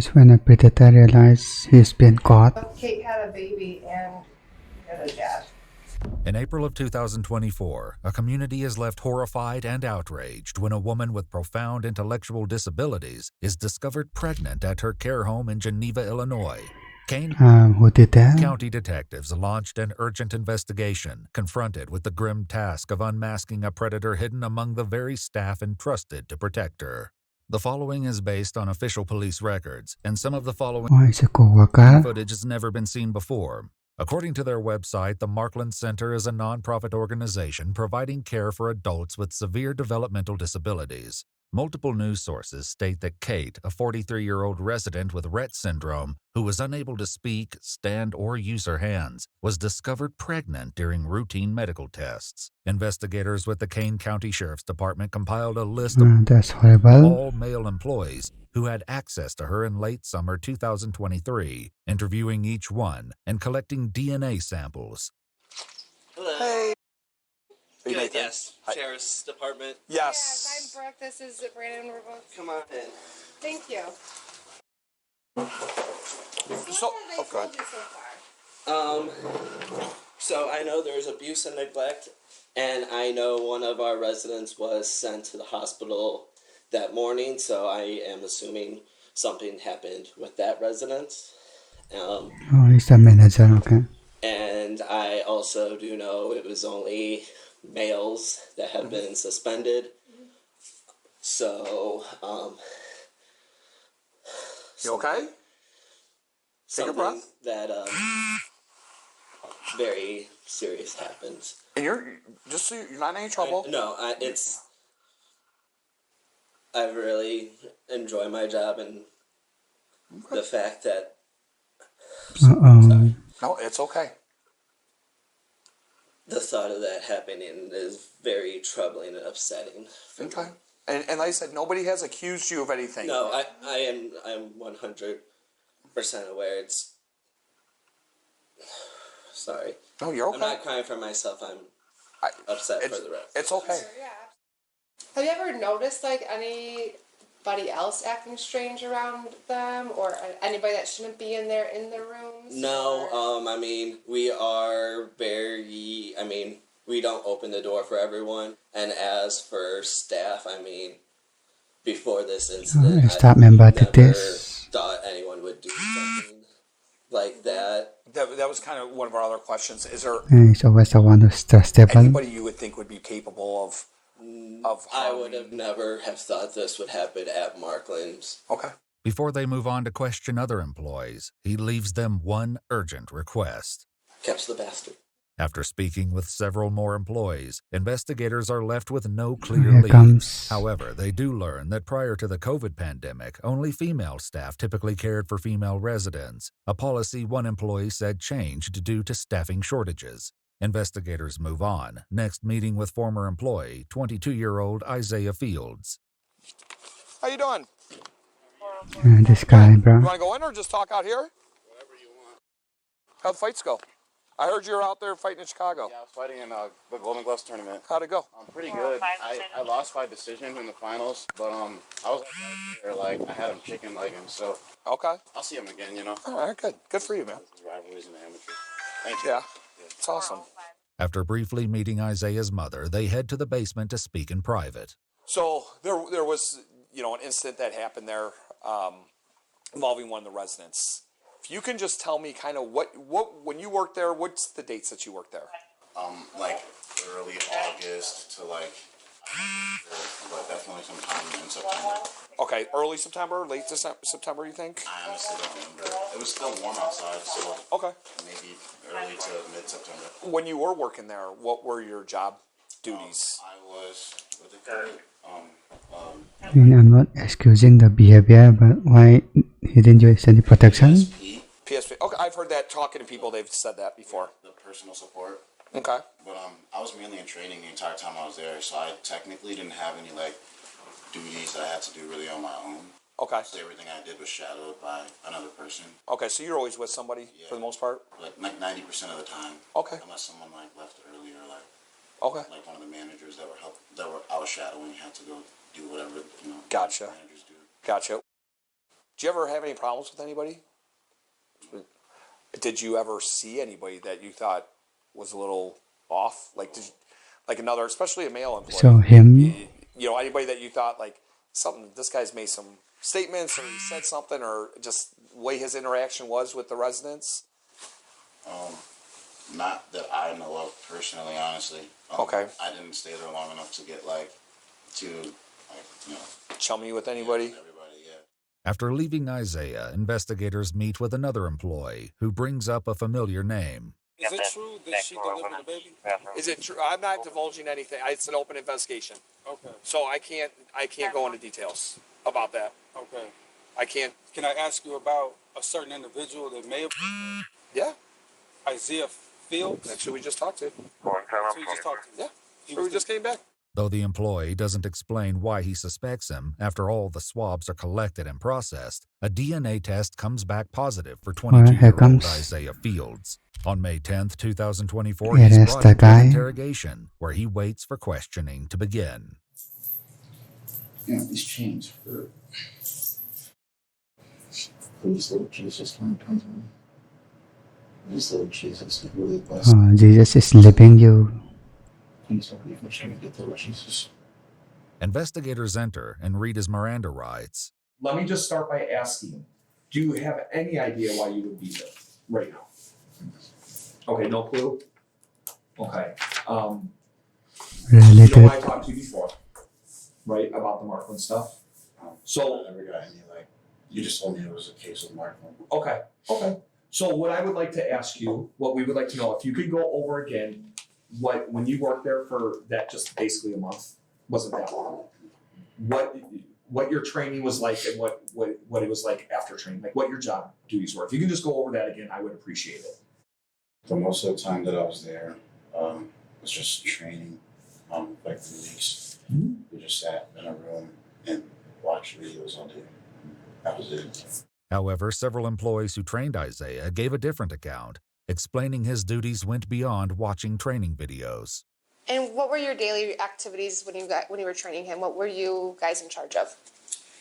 is when a predator realizes he's been caught. Kate had a baby and had a dad. In April of 2024, a community is left horrified and outraged when a woman with profound intellectual disabilities is discovered pregnant at her care home in Geneva, Illinois. Kane Who did that? County detectives launched an urgent investigation, confronted with the grim task of unmasking a predator hidden among the very staff entrusted to protect her. The following is based on official police records, and some of the following It's a co-worker. footage has never been seen before. According to their website, the Markland Center is a nonprofit organization providing care for adults with severe developmental disabilities. Multiple news sources state that Kate, a 43-year-old resident with Rett syndrome who was unable to speak, stand, or use her hands, was discovered pregnant during routine medical tests. Investigators with the Kane County Sheriff's Department compiled a list of That's horrible. all male employees who had access to her in late summer 2023, interviewing each one and collecting DNA samples. Hello. Hey. Good, yes. Hi. Sheriff's Department. Yes. I'm Brooke. This is Brandon. We're both. Come on in. Thank you. So, What have I told you so far? So I know there's abuse and neglect, and I know one of our residents was sent to the hospital that morning, so I am assuming something happened with that resident. He's a manager, okay. And I also do know it was only males that have been suspended. So, You okay? Take a breath. That very serious happens. And you're just so you're not in any trouble. I really enjoy my job, and the fact that Uh-oh. No, it's okay. the thought of that happening is very troubling and upsetting. Okay. And like I said, nobody has accused you of anything. No, I'm 100% aware. It's sorry. No, you're okay. I'm not crying for myself. I'm upset for the rest. It's okay. Yeah. Have you ever noticed like anybody else acting strange around them, or anybody that shouldn't be in their rooms? No, I mean, we are very, we don't open the door for everyone. And as for staff, I mean, before this incident, A staff member I did never this. thought anyone would do something like that. That was kind of one of our other questions. Is there He's always the one who's trustable. anybody you would think would be capable of I would have never have thought this would happen at Markland's. Okay. Before they move on to question other employees, he leaves them one urgent request. Catch the bastard. After speaking with several more employees, investigators are left with no clear Here leads. comes. However, they do learn that prior to the COVID pandemic, only female staff typically cared for female residents, a policy one employee said changed due to staffing shortages. Investigators move on, next meeting with former employee, 22-year-old Isaiah Fields. How you doing? This guy, You bro. want to go in or just talk out here? Whatever you want. How'd the fights go? I heard you were out there fighting in Chicago. Yeah, I was fighting in the Golden Gloves tournament. How'd it go? Pretty good. I lost by decision in the finals, but I was there, like I had him chicken legging, so Okay. I'll see him again, you know. All right, good. Good for you, man. Rivalries in the amateur. Thank you. Yeah. It's awesome. After briefly meeting Isaiah's mother, they head to the basement to speak in private. So there was, an incident that happened there involving one of the residents. If you can just tell me kind of what when you worked there, what's the dates that you worked there? Like early August to but definitely sometime in September. Okay, early September, late September, you think? I honestly don't remember. It was still warm outside, so Okay. maybe early to mid-September. When you were working there, what were your job duties? I was, what they call it? I'm not excusing the behavior, but why he didn't use any protection? PSP, PSP. Okay, I've heard that talking to people. They've said that before. the personal support. Okay. But I was mainly in training the entire time I was there, so I technically didn't have any duties that I had to do really on my own. Okay. So everything I did was shadowed by another person. Okay, so you're always with somebody for the most part? Like 90% of the time. Okay. Unless someone left early or Okay. one of the managers that I was shadowing had to go do whatever Gotcha. managers do. Gotcha. Did you ever have any problems with anybody? Did you ever see anybody that you thought was a little off? Like, like another, especially a male employee. So him, You know, anybody that you thought like something, this guy's made some statements or he said something, or just the way his interaction was with the residents? Not that I know of personally, honestly. Okay. I didn't stay there long enough to get Chummy with anybody? everybody, yeah. After leaving Isaiah, investigators meet with another employee who brings up a familiar name. Is it true that she delivered the baby? Is it true? I'm not divulging anything. It's an open investigation. Okay. So I can't go into details about that. Okay. I can't. Can I ask you about a certain individual that may have Yeah. Isaiah Fields? That's who we just talked to. That's who you just talked to. Yeah. He So was we just came back. Though the employee doesn't explain why he suspects him after all the swabs are collected and processed, a DNA test comes back positive for here 22-year-old comes- Isaiah Fields. On May 10th, 2024, Here he's is brought the into guy. an interrogation where he waits for questioning to begin. You know, these chains hurt. Please, Lord Jesus, come to me. Please, Lord Jesus, really bless me. Jesus is leaving you. Please don't leave me trying to get there, Lord Jesus. Investigators enter and read his Miranda rights. Let me just start by asking, do you have any idea why you would be there right now? Okay, no clue? Okay. You know, Related. I talked to you before, right, about the Markland stuff. So, I never got any, you just told me it was a case of Markland. okay. So what I would like to ask you, what we would like to know, if you could go over again, when you worked there for that just basically a month, wasn't that long, what your training was like and what it was like after training, like what your job duties were. If you can just go over that again, I would appreciate it. For most of the time that I was there, was just training, 3 weeks. We just sat in a room and watched videos all day. That was it. However, several employees who trained Isaiah gave a different account, explaining his duties went beyond watching training videos. And what were your daily activities when you were training him? What were you guys in charge of?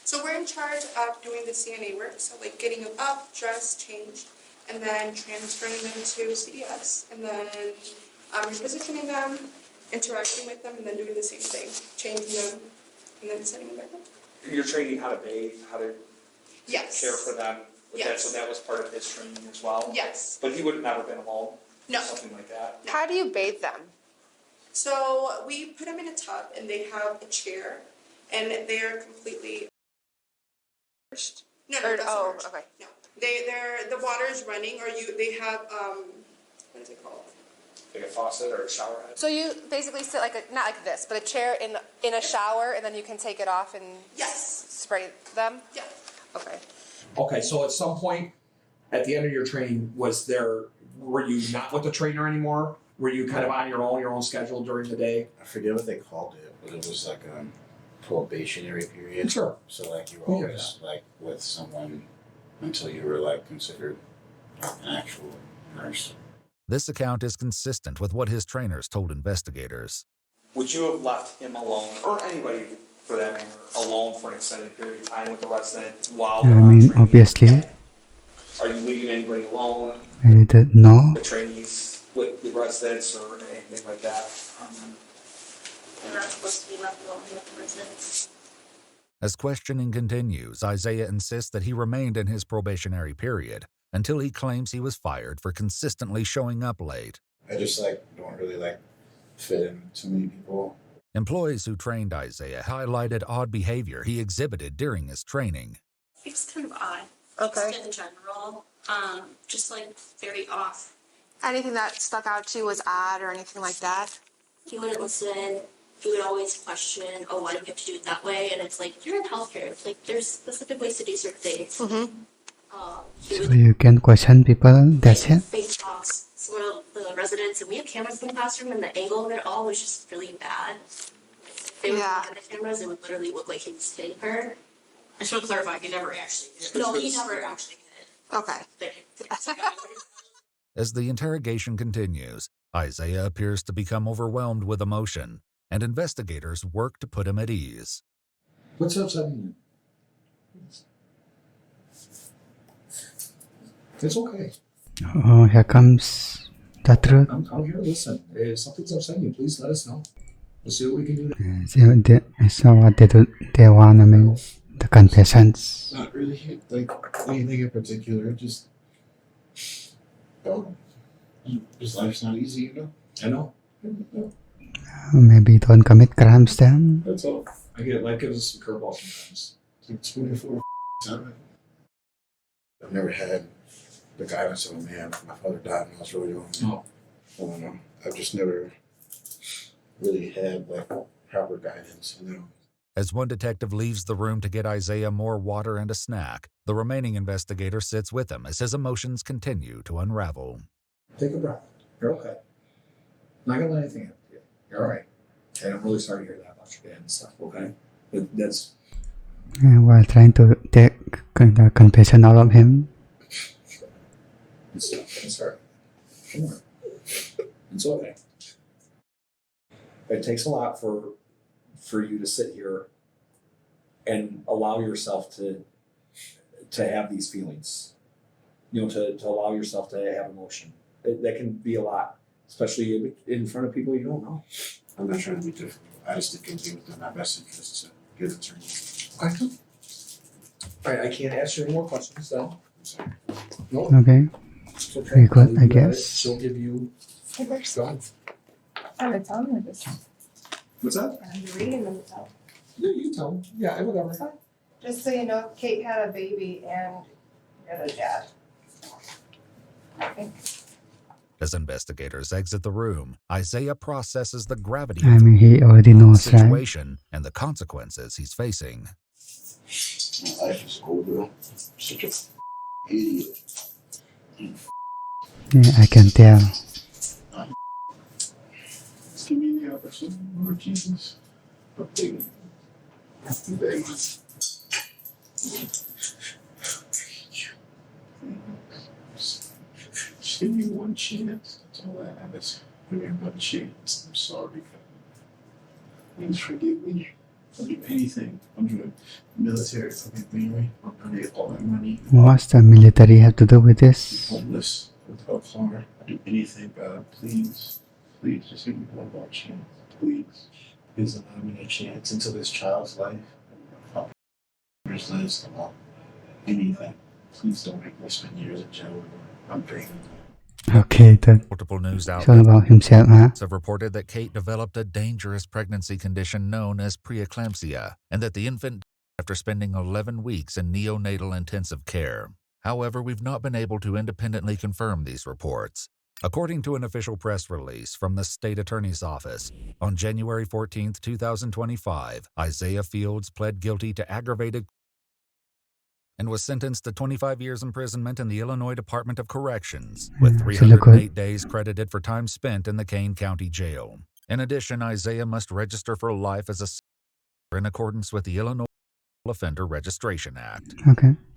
So we're in charge of doing the CNA work, so like getting them up, dressed, changed, and then transferring them to CDS, and then repositioning them, interacting with them, and then doing the same thing, changing them, and then sending them back home. You're training how to bathe, how to Yes. care for them. Yes. So that was part of his training as well. Yes. But he would have never been alone. No. Something like that. How do you bathe them? So we put them in a tub, and they have a chair, and they are completely immersed. No, that's Oh, immersed. okay. No, the water is running, or they have what is it called? Like a faucet or a shower head. So you basically sit not like this, but a chair in a shower, and then you can take it off and Yes. spray them? Yeah. Okay. Okay, so at some point at the end of your training, were you not with the trainer anymore? Were you kind of on your own schedule during the day? I forget what they called it, but it was like a probationary period. Sure. So you were always with someone until you were considered an actual nurse. This account is consistent with what his trainers told investigators. Would you have left him alone, or anybody for that matter, alone for an extended period of time with the resident while they're on training? Obviously, Are you leaving anybody alone? no. The trainees with the residents or anything like that? They're not supposed to be left alone with the residents. As questioning continues, Isaiah insists that he remained in his probationary period until he claims he was fired for consistently showing up late. I just don't really fit in too many people. Employees who trained Isaiah highlighted odd behavior he exhibited during his training. It's kind of odd. Okay. Just in general, just very off. Anything that stuck out to you was odd or anything like that? He wouldn't listen. He would always question, oh, why do we have to do it that way? And it's you're in healthcare. It's there's specific ways to do certain things. Mm-hmm. He So would you can question people, that's it? face talks some of the residents, and we have cameras in the classroom, and the angle of it all was just really bad. If they were Yeah. looking at the cameras, it would literally look like he was hitting her. I should clarify, he never actually did. No, he never actually did. Okay. As the interrogation continues, Isaiah appears to become overwhelmed with emotion, and investigators work to put him at ease. What's upsetting you? It's okay. Oh, here comes the truth. I'm here to listen. If something's upsetting you, please let us know. We'll see what we can do. So what they want, I mean, the confessions. Not really like anything in particular. Just his life's not easy, you know. I know. Maybe don't commit crimes then. That's all. I get life gives us some curveballs sometimes. It's like 24/7. I've never had the guidance of a man. My father died when I was really young. Oh. I've just never really had like proper guidance, you know. As one detective leaves the room to get Isaiah more water and a snack, the remaining investigator sits with him as his emotions continue to unravel. Take a breath. You're okay. Not gonna let anything happen to you. You're all right. And I'm really sorry to hear that about your dad and stuff. Okay, but that's. While trying to take the confession out of him. It's all right. Don't worry. It's okay. It takes a lot for you to sit here and allow yourself to have these feelings. You know, to allow yourself to have emotion. That can be a lot, especially in front of people you don't know. I'm not trying to be difficult. I just think it's within my best interest to get it turned. Okay. All right, I can't ask you any more questions then. I'm sorry. No, Okay. it's okay. Very good, I'll leave I you at it. guess. She'll give you. Hey, there's Go ahead. I'm gonna tell him this. What's that? I'm reading them to tell. Yeah, you tell me. Yeah, whatever. Just so you know, Kate had a baby and you're the dad. As investigators exit the room, Isaiah processes the gravity I of mean, he already the knows, right? situation and the consequences he's facing. My life is cool, bro. Such a idiot. Yeah, I can tell. Give me the opportunity, Lord Jesus. I'm begging. I'm begging. Just give me one chance. That's all I have is give me one chance. I'm sorry. Please forgive me. I'll do anything. I'm doing military. Forgive me. I'm gonna get all my money. What's the military have to do with this? Homeless without car. I'll do anything, God. Please. Please just give me one more chance. Please. Please allow me a chance into this child's life. I'll resist about anything. Please don't make me spend years in jail. I'm begging. Okay, that Multiple news it's all outlets about himself, huh? have reported that Kate developed a dangerous pregnancy condition known as preeclampsia, and that the infant died after spending 11 weeks in neonatal intensive care. However, we've not been able to independently confirm these reports. According to an official press release from the state attorney's office, on January 14, 2025, Isaiah Fields pled guilty to aggravated and was sentenced to 25 years imprisonment in the Illinois Department of Corrections, with So look what 308 days credited for time spent in the Kane County Jail. In addition, Isaiah must register for life as a in accordance with the Illinois Offender Registration Act. okay.